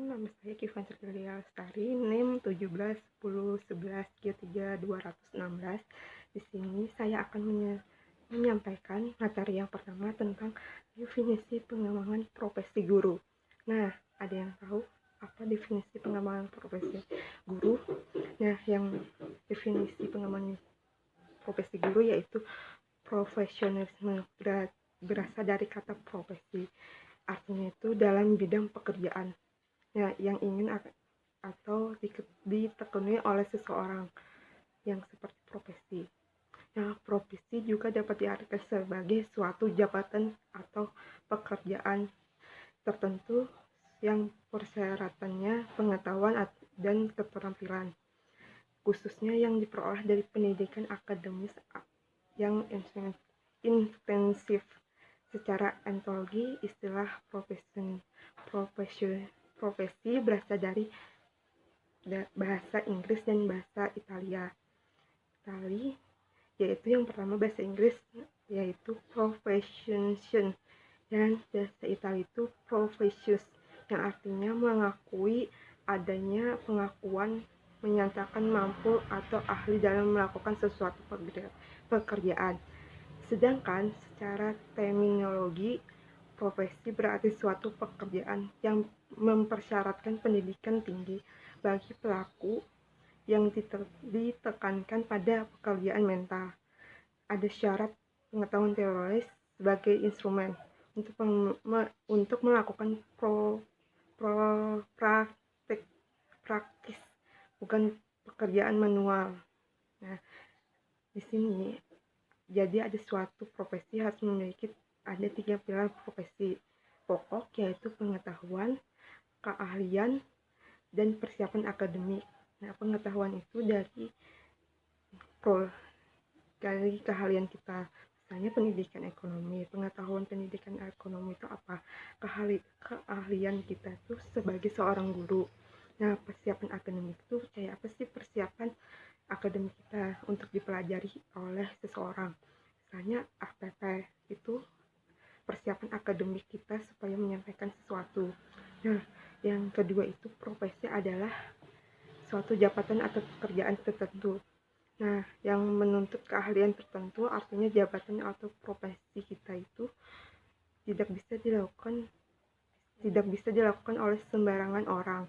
nama saya Kifan Cerdelia Lestari, NIM 17 10 11 Q3 216. Di sini saya akan menyampaikan materi yang pertama tentang definisi pengembangan profesi guru. Nah, ada yang tahu apa definisi pengembangan profesi guru? Nah, yang definisi pengembangan profesi guru yaitu profesionalisme, berasal dari kata profesi. Artinya itu dalam bidang pekerjaan yang ingin atau ditekuni oleh seseorang yang seperti profesi. Nah, profesi juga dapat diartikan sebagai suatu jabatan atau pekerjaan tertentu yang persyaratannya pengetahuan dan keterampilan, khususnya yang diperoleh dari pendidikan akademis yang intensif. Secara ontologi, istilah profesi berasal dari bahasa Inggris dan bahasa Italia, yaitu yang pertama bahasa Inggris yaitu profession, dan bahasa Italia itu professius, yang artinya mengakui adanya pengakuan, menyatakan mampu atau ahli dalam melakukan sesuatu pekerjaan. Sedangkan secara terminologi, profesi berarti suatu pekerjaan yang mempersyaratkan pendidikan tinggi bagi pelaku, yang ditekankan pada pekerjaan mental. Ada syarat pengetahuan teoris sebagai instrumen untuk melakukan praktis, bukan pekerjaan manual. Nah, di sini jadi ada suatu profesi harus memiliki ada 3 pilar profesi pokok, yaitu pengetahuan, keahlian, dan persiapan akademik. Nah, pengetahuan itu dari keahlian kita, misalnya pendidikan ekonomi. Pengetahuan pendidikan ekonomi itu apa? Keahlian kita itu sebagai seorang guru. Nah, persiapan akademik itu kayak apa sih persiapan akademik kita untuk dipelajari oleh seseorang? Misalnya APP itu persiapan akademik kita supaya menyampaikan sesuatu. Nah, yang kedua itu profesi adalah suatu jabatan atau pekerjaan tertentu. Nah, yang menuntut keahlian tertentu, artinya jabatan atau profesi kita itu tidak bisa dilakukan oleh sembarangan orang.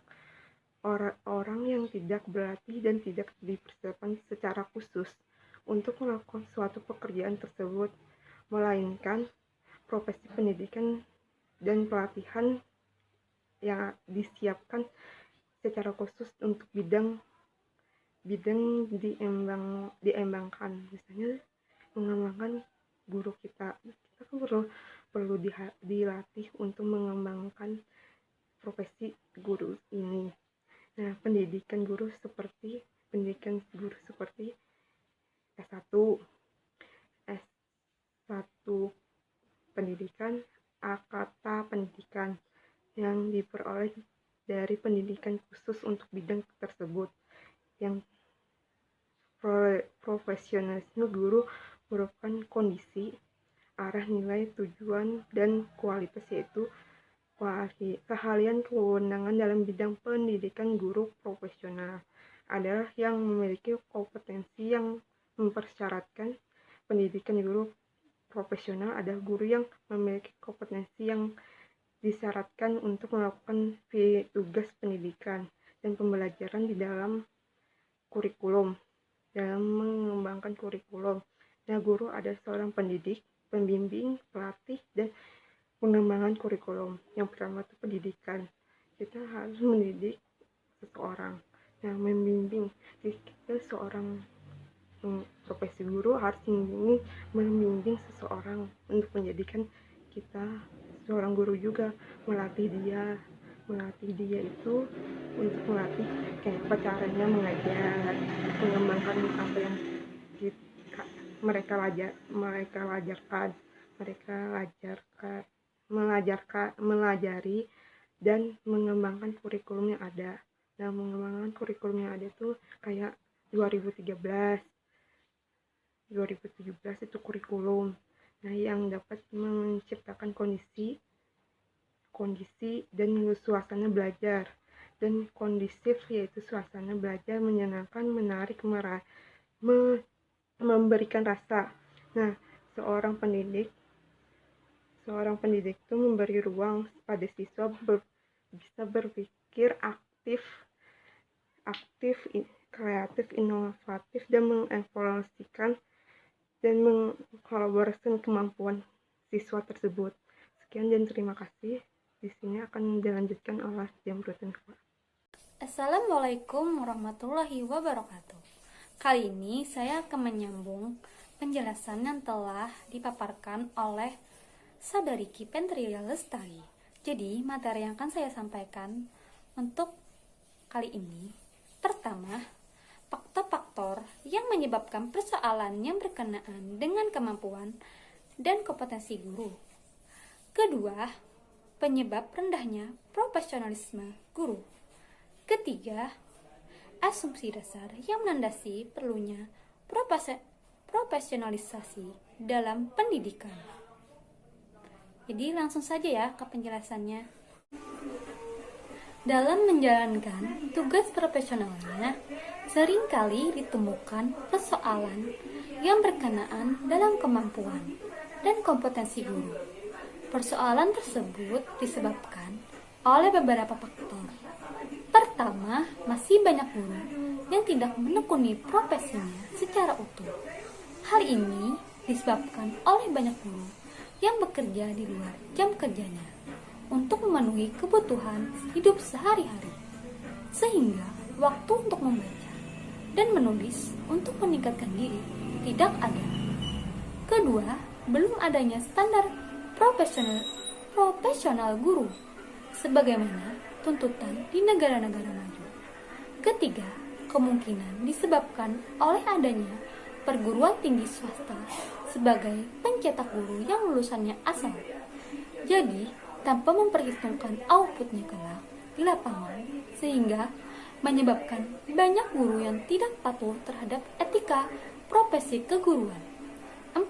Orang yang tidak berlatih dan tidak dipersiapkan secara khusus untuk melakukan suatu pekerjaan tersebut, melainkan profesi pendidikan dan pelatihan yang disiapkan secara khusus untuk bidang diembangkan. Misalnya mengembangkan guru kita kan perlu dilatih untuk mengembangkan profesi guru ini. Nah, pendidikan guru seperti S1 pendidikan, akata pendidikan yang diperoleh dari pendidikan khusus untuk bidang tersebut. Yang profesionalisme guru merupakan kondisi, arah, nilai, tujuan, dan kualitas, yaitu keahlian kewenangan dalam bidang pendidikan. Guru profesional adalah yang memiliki kompetensi yang mempersyaratkan. Pendidikan guru profesional adalah guru yang memiliki kompetensi yang disyaratkan untuk melakukan tugas pendidikan dan pembelajaran di dalam kurikulum, dalam mengembangkan kurikulum. Nah, guru adalah seorang pendidik, pembimbing, pelatih, dan pengembangan kurikulum. Yang pertama itu pendidikan. Kita harus mendidik seseorang. Nah, membimbing. Kita seorang profesi guru harus membimbing seseorang untuk menjadikan kita seorang guru juga, melatih dia itu untuk melatih kayak apa caranya mengajar, mengembangkan apa yang mereka melajari dan mengembangkan kurikulum yang ada. Nah, mengembangkan kurikulum yang ada tuh kayak 2017 itu kurikulum. Nah, yang dapat menciptakan kondisi dan suasana belajar. dan kondusif, yaitu suasana belajar menyenangkan, menarik, memberikan rasa. Nah, seorang pendidik itu memberi ruang pada siswa bisa berpikir aktif, kreatif, inovatif, dan mengevaluasikan dan mengkolaborasikan kemampuan siswa tersebut. Sekian dan terima kasih. Di sini akan dilanjutkan oleh Jamrudin. Assalamualaikum warahmatullahi wabarakatuh. Kali ini saya akan menyambung penjelasan yang telah dipaparkan oleh Saudari Ki Pentria Lestari. Jadi, materi yang akan saya sampaikan untuk kali ini, pertama, faktor-faktor yang menyebabkan persoalan yang berkenaan dengan kemampuan dan kompetensi guru. Kedua, penyebab rendahnya profesionalisme guru. Ketiga, asumsi dasar yang melandasi perlunya profesionalisasi dalam pendidikan. Jadi langsung saja ya ke penjelasannya. Dalam menjalankan tugas profesionalnya, seringkali ditemukan persoalan yang berkenaan dalam kemampuan dan kompetensi guru. Persoalan tersebut disebabkan oleh beberapa faktor. Pertama, masih banyak guru yang tidak menekuni profesinya secara utuh. Hal ini disebabkan oleh banyak guru yang bekerja di luar jam kerjanya untuk memenuhi kebutuhan hidup sehari-hari, sehingga waktu untuk membaca dan menulis untuk meningkatkan diri tidak ada. Kedua, belum adanya standar profesional guru sebagaimana tuntutan di negara-negara maju. Ketiga, kemungkinan disebabkan oleh adanya perguruan tinggi swasta sebagai pencetak guru yang lulusannya asal. Jadi, tanpa memperhitungkan outputnya kelak di lapangan, sehingga menyebabkan banyak guru yang tidak patuh terhadap etika profesi keguruan. 4.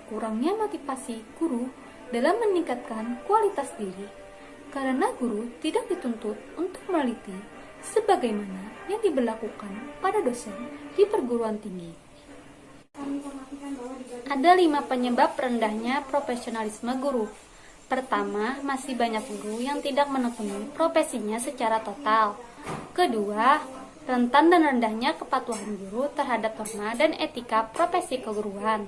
Kurangnya motivasi guru dalam meningkatkan kualitas diri, karena guru tidak dituntut untuk meneliti sebagaimana yang diberlakukan pada dosen di perguruan tinggi. Ada 5 penyebab rendahnya profesionalisme guru. Pertama, masih banyak guru yang tidak menekuni profesinya secara total. Kedua, rentan dan rendahnya kepatuhan guru terhadap norma dan etika profesi keguruan.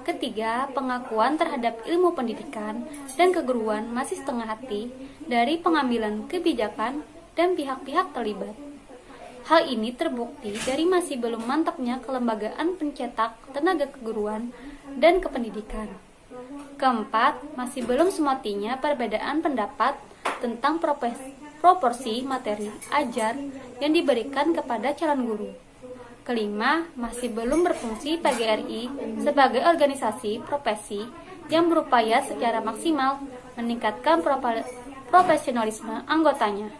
Ketiga, pengakuan terhadap ilmu pendidikan dan keguruan masih setengah hati dari pengambilan kebijakan dan pihak-pihak terlibat. Hal ini terbukti dari masih belum mantapnya kelembagaan pencetak tenaga keguruan dan kependidikan. Keempat, masih belum semestinya perbedaan pendapat tentang proporsi materi ajar yang diberikan kepada calon guru. Kelima, masih belum berfungsi PGRI sebagai organisasi profesi yang berupaya secara maksimal meningkatkan profesionalisme anggotanya.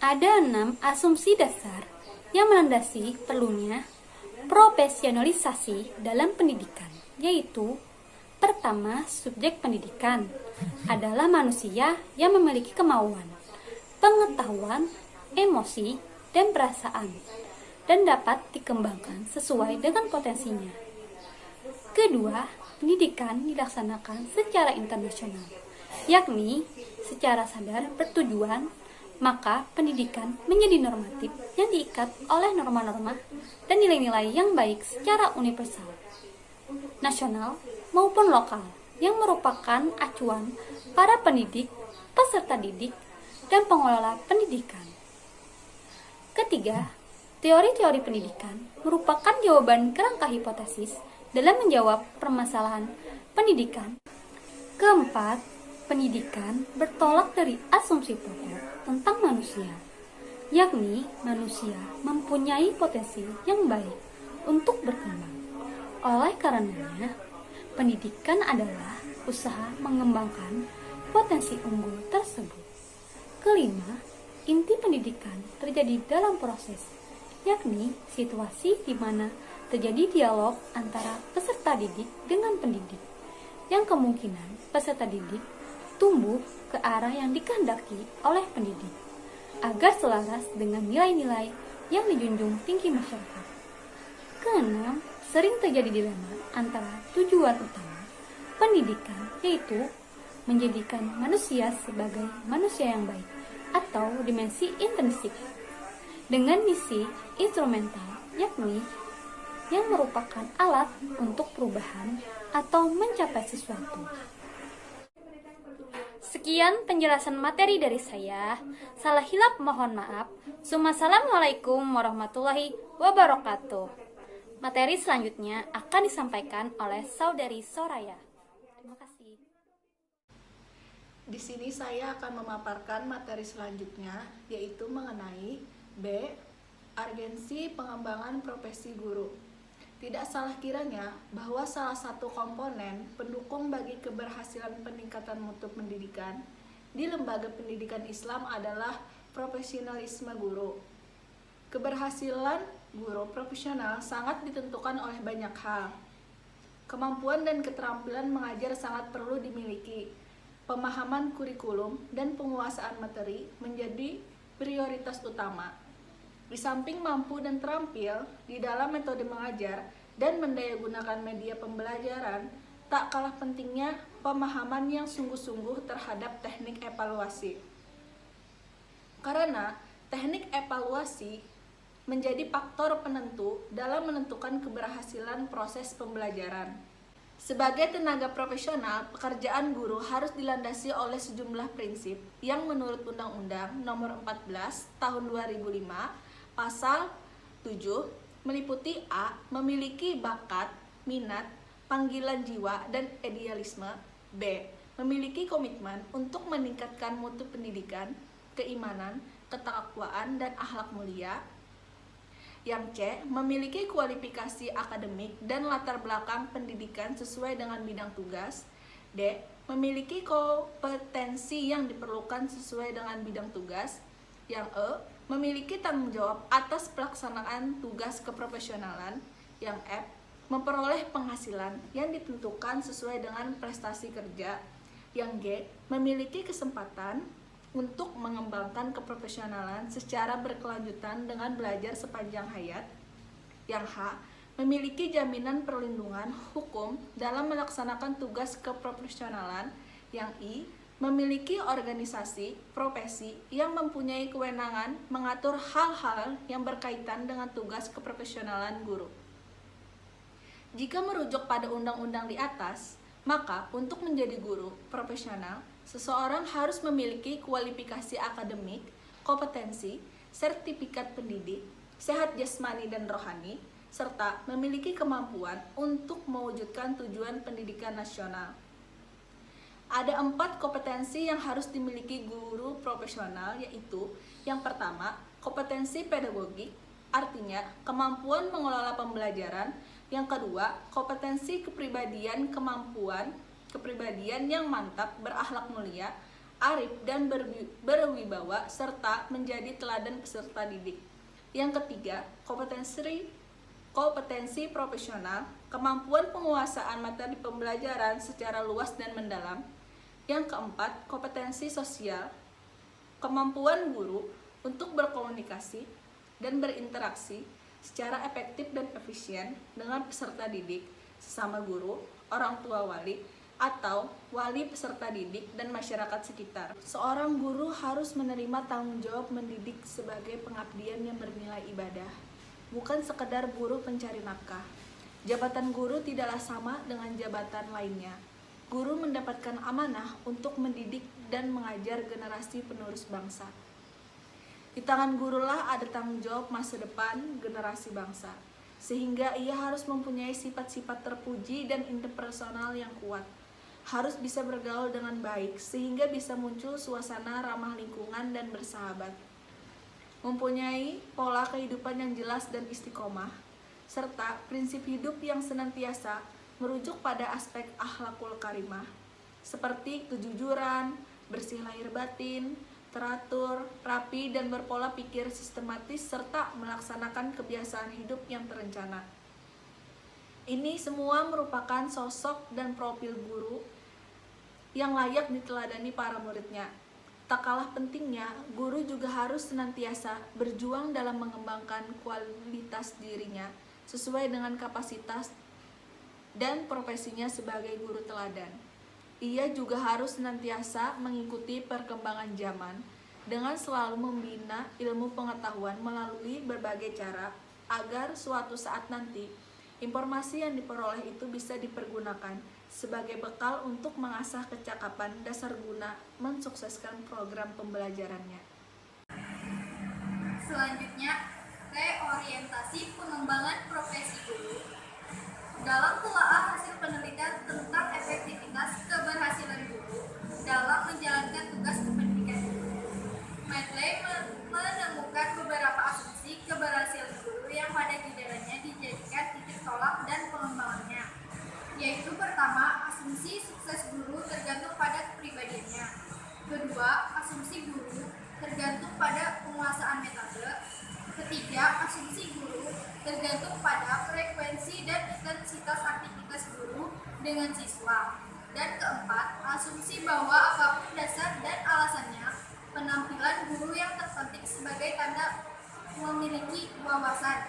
Ada 6 asumsi dasar yang melandasi perlunya profesionalisasi dalam pendidikan, yaitu pertama, subjek pendidikan adalah manusia yang memiliki kemauan, pengetahuan, emosi, dan perasaan, dan dapat dikembangkan sesuai dengan potensinya. Kedua, pendidikan dilaksanakan secara internasional, yakni secara sadar bertujuan, maka pendidikan menjadi normatif yang diikat oleh norma-norma dan nilai-nilai yang baik secara universal, nasional maupun lokal, yang merupakan acuan para pendidik, peserta didik, dan pengelola pendidikan. Ketiga, teori-teori pendidikan merupakan jawaban kerangka hipotesis dalam menjawab permasalahan pendidikan. Keempat, pendidikan bertolak dari asumsi pokok tentang manusia, yakni manusia mempunyai potensi yang baik untuk berkembang. Oleh karenanya, pendidikan adalah usaha mengembangkan potensi unggul tersebut. Kelima, inti pendidikan terjadi dalam proses, yakni situasi di mana terjadi dialog antara peserta didik dengan pendidik, yang kemungkinan peserta didik tumbuh ke arah yang dikehendaki oleh pendidik, agar selaras dengan nilai-nilai yang dijunjung tinggi masyarakat. Keenam, sering terjadi dilema antara tujuan utama pendidikan, yaitu menjadikan manusia sebagai manusia yang baik, atau dimensi intrinsik, dengan misi instrumental, yakni yang merupakan alat untuk perubahan atau mencapai sesuatu. Sekian penjelasan materi dari saya. Salah hilap mohon maaf. Assalamualaikum warahmatullahi wabarakatuh. Materi selanjutnya akan disampaikan oleh Saudari Soraya. Terima kasih. Di sini saya akan memaparkan materi selanjutnya, yaitu mengenai B. Urgensi pengembangan profesi guru. Tidak salah kiranya bahwa salah satu komponen pendukung bagi keberhasilan peningkatan mutu pendidikan di lembaga pendidikan Islam adalah profesionalisme guru. Keberhasilan guru profesional sangat ditentukan oleh banyak hal. Kemampuan dan keterampilan mengajar sangat perlu dimiliki. Pemahaman kurikulum dan penguasaan materi menjadi prioritas utama. Di samping mampu dan terampil di dalam metode mengajar dan mendayagunakan media pembelajaran, tak kalah pentingnya pemahaman yang sungguh-sungguh terhadap teknik evaluasi. Karena teknik evaluasi menjadi faktor penentu dalam menentukan keberhasilan proses pembelajaran. Sebagai tenaga profesional, pekerjaan guru harus dilandasi oleh sejumlah prinsip yang menurut Undang-Undang Nomor 14 Tahun 2005 Pasal 7 meliputi A. Memiliki bakat, minat, panggilan jiwa, dan idealisme. B. Memiliki komitmen untuk meningkatkan mutu pendidikan, keimanan, ketakwaan, dan akhlak mulia. Yang C. Memiliki kualifikasi akademik dan latar belakang pendidikan sesuai dengan bidang tugas. D. Memiliki kompetensi yang diperlukan sesuai dengan bidang tugas. Yang E. Memiliki tanggung jawab atas pelaksanaan tugas keprofesionalan. Yang F. Memperoleh penghasilan yang ditentukan sesuai dengan prestasi kerja. Yang G. Memiliki kesempatan untuk mengembangkan keprofesionalan secara berkelanjutan dengan belajar sepanjang hayat. Yang H. Memiliki jaminan perlindungan hukum dalam melaksanakan tugas keprofesionalan. Yang I. Memiliki organisasi, profesi yang mempunyai kewenangan mengatur hal-hal yang berkaitan dengan tugas keprofesionalan guru. Jika merujuk pada undang-undang di atas, maka untuk menjadi guru profesional, seseorang harus memiliki kualifikasi akademik, kompetensi, sertifikat pendidik, sehat jasmani dan rohani, serta memiliki kemampuan untuk mewujudkan tujuan pendidikan nasional. Ada 4 kompetensi yang harus dimiliki guru profesional, yaitu yang pertama, kompetensi pedagogik, artinya kemampuan mengelola pembelajaran. Yang kedua, kompetensi kepribadian, kepribadian yang mantap, berakhlak mulia, arif dan berwibawa, serta menjadi teladan peserta didik. Yang ketiga, kompetensi profesional, kemampuan penguasaan materi pembelajaran secara luas dan mendalam. Yang keempat, kompetensi sosial, kemampuan guru untuk berkomunikasi dan berinteraksi secara efektif dan efisien dengan peserta didik, sesama guru, orang tua wali, atau wali peserta didik dan masyarakat sekitar. Seorang guru harus menerima tanggung jawab mendidik sebagai pengabdian yang bernilai ibadah, bukan sekedar guru pencari nafkah. Jabatan guru tidaklah sama dengan jabatan lainnya. Guru mendapatkan amanah untuk mendidik dan mengajar generasi penerus bangsa. Di tangan gurulah ada tanggung jawab masa depan generasi bangsa, sehingga ia harus mempunyai sifat-sifat terpuji dan interpersonal yang kuat. Harus bisa bergaul dengan baik, sehingga bisa muncul suasana ramah lingkungan dan bersahabat. Mempunyai pola kehidupan yang jelas dan istiqomah, serta prinsip hidup yang senantiasa merujuk pada aspek akhlakul karimah, seperti kejujuran, bersih lahir batin, teratur, rapi, dan berpola pikir sistematis, serta melaksanakan kebiasaan hidup yang terencana. Ini semua merupakan sosok dan profil guru yang layak diteladani para muridnya. Tak kalah pentingnya, guru juga harus senantiasa berjuang dalam mengembangkan kualitas dirinya sesuai dengan kapasitas dan profesinya sebagai guru teladan. Ia juga harus senantiasa mengikuti perkembangan zaman dengan selalu membina ilmu pengetahuan melalui berbagai cara agar suatu saat nanti informasi yang diperoleh itu bisa dipergunakan sebagai bekal untuk mengasah kecakapan dasar guna mensukseskan program pembelajarannya. Selanjutnya, reorientasi pengembangan profesi guru. Dalam telaah hasil penelitian tentang efektivitas keberhasilan guru dalam menjalankan tugas kependidikan guru, Medley menemukan beberapa asumsi keberhasilan guru yang pada gilirannya dijadikan titik tolak dan pengembangannya, yaitu pertama, asumsi sukses guru tergantung pada kepribadiannya. Kedua, asumsi guru tergantung pada penguasaan metode. Ketiga, asumsi guru tergantung pada frekuensi dan intensitas aktivitas guru dengan siswa. Dan keempat, asumsi bahwa apapun dasar dan alasannya, penampilan guru yang terpenting sebagai tanda memiliki wawasan.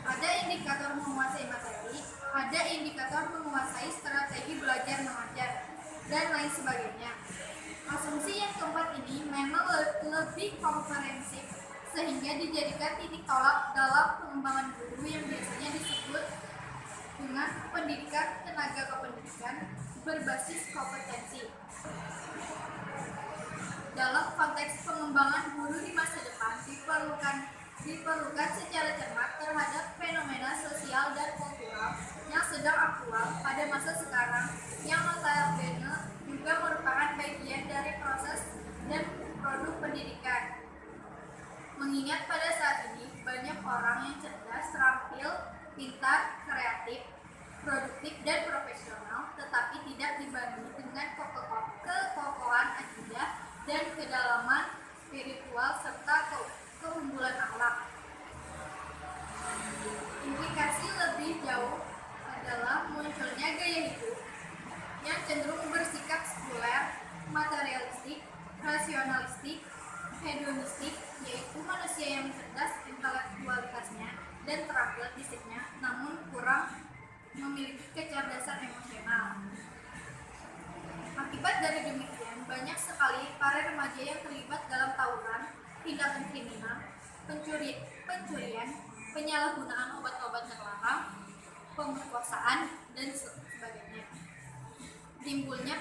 Ada indikator menguasai materi, ada indikator menguasai strategi belajar mengajar, dan lain sebagainya. Asumsi yang keempat ini memang lebih komprehensif sehingga dijadikan titik tolak dalam pengembangan guru yang biasanya disebut dengan pendidikan tenaga kependidikan berbasis kompetensi. Dalam konteks pengembangan guru di masa depan diperlukan secara cermat terhadap fenomena sosial dan kultural yang sedang aktual pada masa sekarang yang notabene juga merupakan bagian dari proses dan produk pendidikan. Mengingat pada saat ini banyak orang yang cerdas, terampil, pintar, kreatif, produktif, dan profesional, tetapi tidak dibarengi dengan kekokohan akidah dan kedalaman spiritual serta keunggulan akhlak. Implikasi lebih jauh adalah munculnya gaya hidup yang cenderung bersikap sekuler, materialistik, rasionalistik, hedonistik, yaitu manusia yang cerdas intelektualitasnya dan terampil fisiknya, namun kurang memiliki kecerdasan emosional. Akibat dari demikian, banyak sekali para remaja yang terlibat dalam tawuran, tindakan kriminal, pencurian, penyalahgunaan obat-obat terlarang, pemerkosaan, dan sebagainya. Timbulnya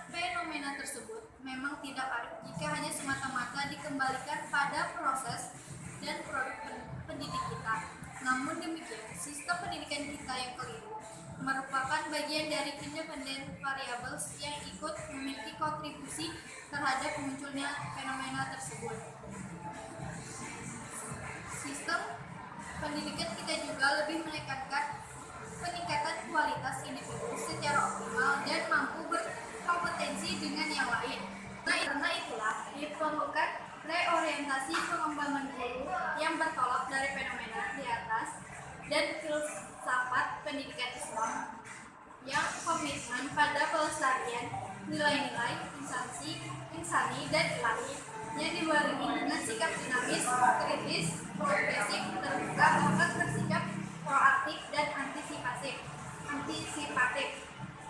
fenomena tersebut memang tidak arif jika hanya semata-mata dikembalikan pada proses dan produk pendidik kita. Namun demikian, sistem pendidikan kita yang keliru merupakan bagian dari independent variables yang ikut memiliki kontribusi terhadap munculnya fenomena tersebut. Sistem pendidikan kita juga lebih menekankan peningkatan kualitas individu secara optimal dan mampu berkompetensi dengan yang lain. Karena itulah diperlukan reorientasi pengembangan guru yang bertolak dari fenomena di atas dan filsafat pendidikan Islam yang komitmen pada pelestarian nilai-nilai insani dan ilahi yang dibarengi dengan sikap dinamis, kritis, progresif, terbuka, bahkan bersikap proaktif dan antisipatif,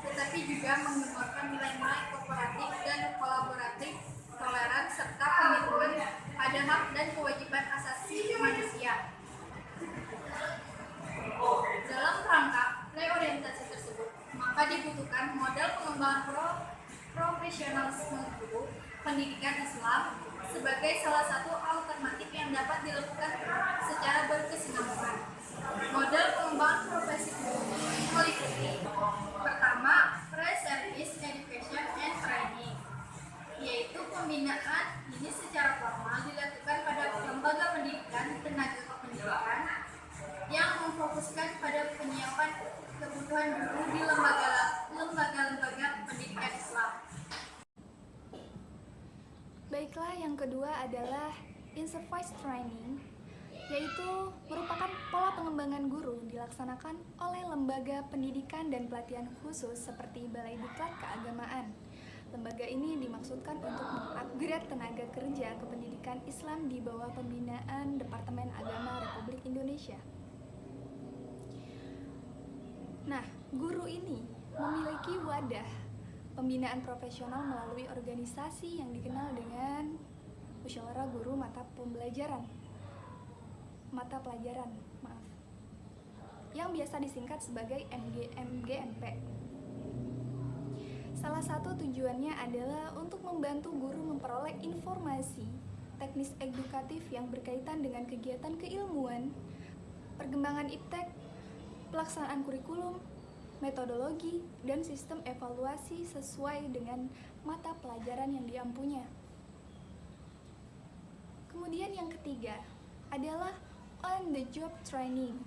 tetapi juga menggemborkan nilai-nilai kooperatif dan kolaboratif, toleran, serta komitmen pada hak dan kewajiban asasi manusia. Dalam rangka reorientasi tersebut, maka dibutuhkan model pengembangan profesionalisme guru pendidikan Islam sebagai salah satu alternatif yang dapat dilakukan secara berkesinambungan. Model pengembangan profesi guru meliputi pertama, pre-service education and training, yaitu pembinaan ini secara formal dilakukan pada lembaga pendidikan tenaga kependidikan yang memfokuskan pada penyiapan kebutuhan guru di lembaga-lembaga pendidikan Islam. Baiklah, yang kedua adalah in-service training, yaitu merupakan pola pengembangan guru dilaksanakan oleh lembaga pendidikan dan pelatihan khusus seperti Balai Diklat Keagamaan. Lembaga ini dimaksudkan untuk mengupgrade tenaga kerja kependidikan Islam di bawah pembinaan Departemen Agama Republik Indonesia. Nah, guru ini memiliki wadah pembinaan profesional melalui organisasi yang dikenal dengan Musyawarah Guru Mata Pelajaran, yang biasa disingkat sebagai MGMP. Salah satu tujuannya adalah untuk membantu guru memperoleh informasi teknis edukatif yang berkaitan dengan kegiatan keilmuan, perkembangan iptek, pelaksanaan kurikulum, metodologi, dan sistem evaluasi sesuai dengan mata pelajaran yang diampunya. Kemudian yang ketiga adalah on the job training,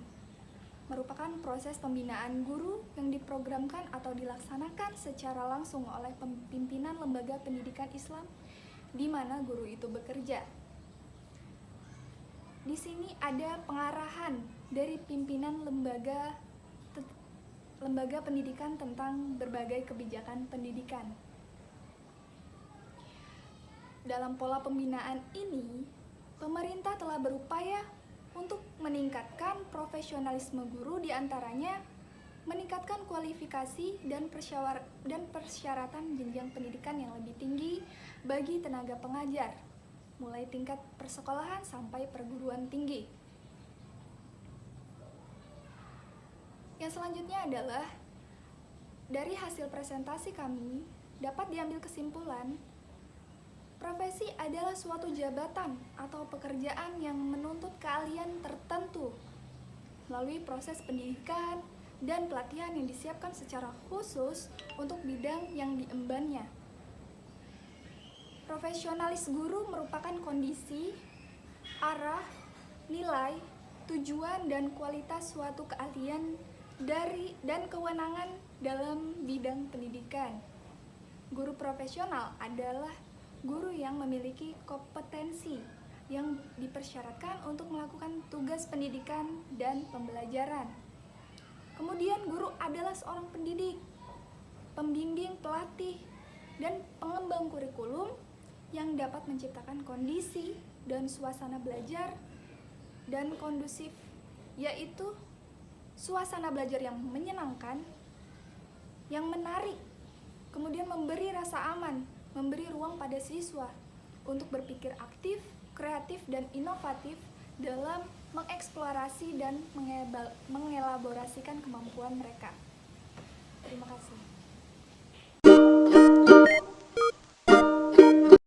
merupakan proses pembinaan guru yang diprogramkan atau dilaksanakan secara langsung oleh pimpinan lembaga pendidikan Islam di mana guru itu bekerja. Di sini ada pengarahan dari pimpinan lembaga pendidikan tentang berbagai kebijakan pendidikan. Dalam pola pembinaan ini, pemerintah telah berupaya untuk meningkatkan profesionalisme guru, diantaranya meningkatkan kualifikasi dan persyaratan jenjang pendidikan yang lebih tinggi bagi tenaga pengajar, mulai tingkat persekolahan sampai perguruan tinggi. Yang selanjutnya adalah dari hasil presentasi kami dapat diambil kesimpulan profesi adalah suatu jabatan atau pekerjaan yang menuntut keahlian tertentu melalui proses pendidikan dan pelatihan yang disiapkan secara khusus untuk bidang yang diembannya. Profesionalis guru merupakan kondisi, arah, nilai, tujuan, dan kualitas suatu keahlian dan kewenangan dalam bidang pendidikan. Guru profesional adalah guru yang memiliki kompetensi yang dipersyaratkan untuk melakukan tugas pendidikan dan pembelajaran. Kemudian guru adalah seorang pendidik, pembimbing, pelatih, dan pengembang kurikulum yang dapat menciptakan kondisi dan suasana belajar dan kondusif, yaitu suasana belajar yang menyenangkan, yang menarik, kemudian memberi rasa aman, memberi ruang pada siswa untuk berpikir aktif, kreatif, dan inovatif dalam mengeksplorasi dan mengelaborasikan kemampuan mereka.